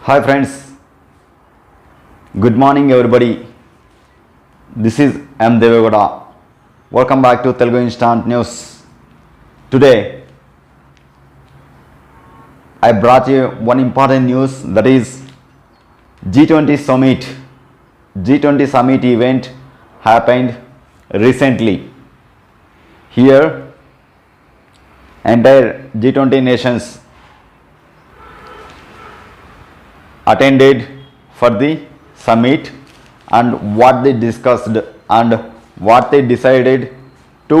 Hi friends, good morning everybody. This is M. Devegowda. Welcome back to Telugu Instant News. Today I brought you one important news, that is G20 Summit. G20 Summit event happened recently. Here entire G20 nations attended for the summit, and what they discussed and what they decided to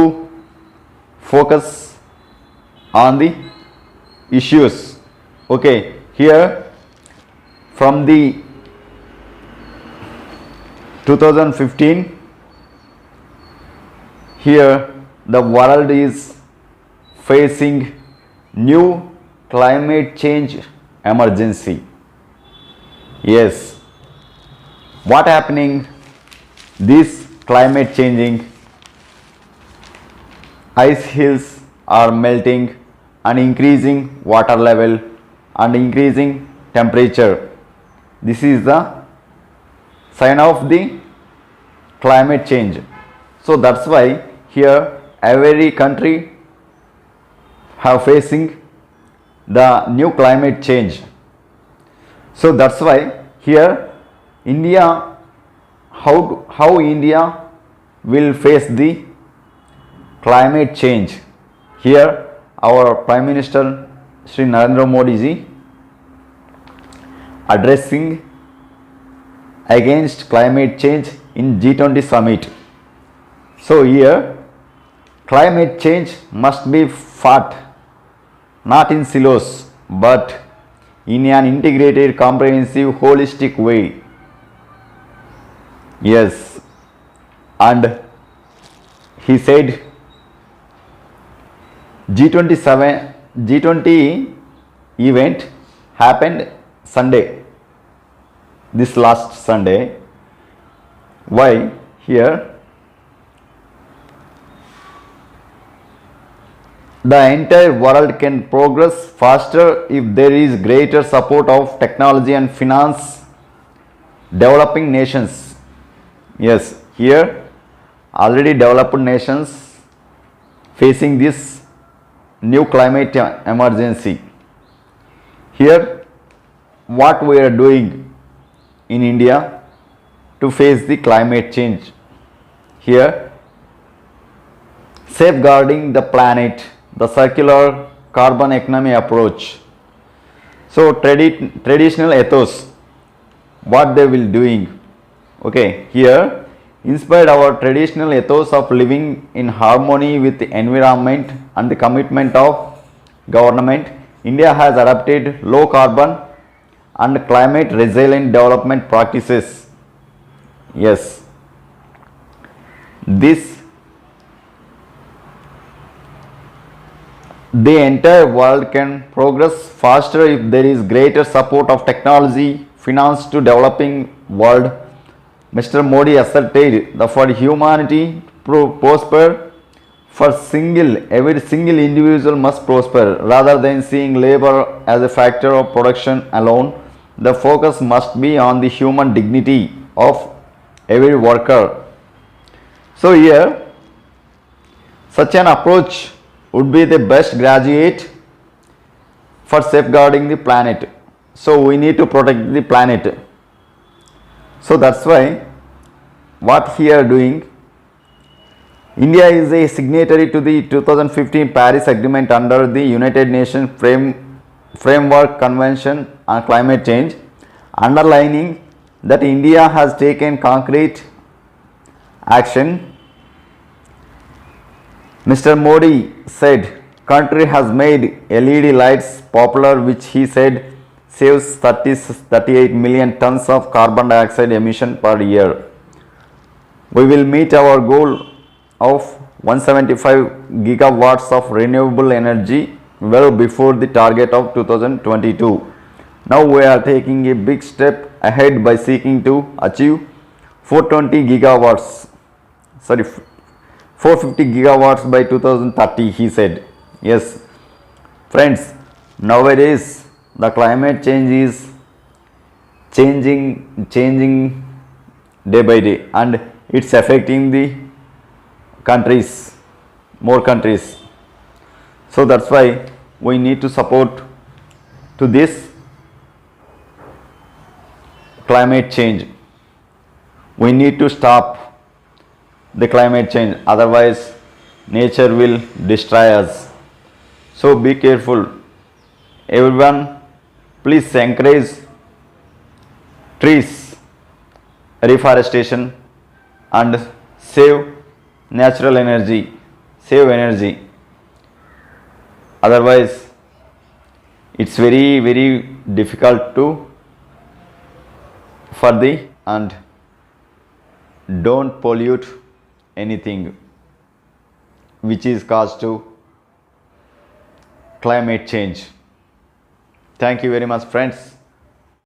focus on the issues. Okay, here from the 2015, here the world is facing new climate change emergency. Yes, what happening? This climate changing, ice hills are melting and increasing water level and increasing temperature. This is the sign of the climate change. So that's why here every country have facing the new climate change. So that's why here India, how India will face the climate change. Here our Prime Minister Shri Narendra Modi ji addressing against climate change in G20 summit. So here climate change must be fought not in silos but in an integrated, comprehensive, holistic way. Yes, and he said G20 event happened Sunday, this last Sunday. Why? Here the entire world can progress faster if there is greater support of technology and finance developing nations. Yes, here already developed nations facing this new climate emergency. Here what we are doing in India to face the climate change. Here safeguarding the planet, the circular carbon economy approach. So traditional ethos, what they will doing. Okay, here inspired our traditional ethos of living in harmony with the environment and the commitment of government. India has adopted low carbon and climate resilient development practices. Yes, this the entire world can progress faster if there is greater support of technology, finance to developing world. Mr. Modi asserted that for humanity to prosper, every single individual must prosper. Rather than seeing labor as a factor of production alone, the focus must be on the human dignity of every worker. So here such an approach would be the best graduate for safeguarding the planet. So we need to protect the planet. So that's why what he are doing. India is a signatory to the 2015 Paris Agreement under the United Nations Framework Convention on Climate Change, underlining that India has taken concrete action. Mr. Modi said country has made LED lights popular, which he said saves 38 million tons of carbon dioxide emission per year. We will meet our goal of 175 gigawatts of renewable energy well before the target of 2022. Now we are taking a big step ahead by seeking to achieve 450 gigawatts by 2030, he said. Yes, friends, nowadays the climate change is changing day by day, and it's affecting the countries, more countries. So that's why we need to support to this climate change. We need to stop the climate change, otherwise nature will destroy us. So be careful everyone, please encourage trees, reforestation, and save natural energy, save energy. Otherwise it's very difficult to for the, and don't pollute anything which is caused to climate change. Thank you very much, friends.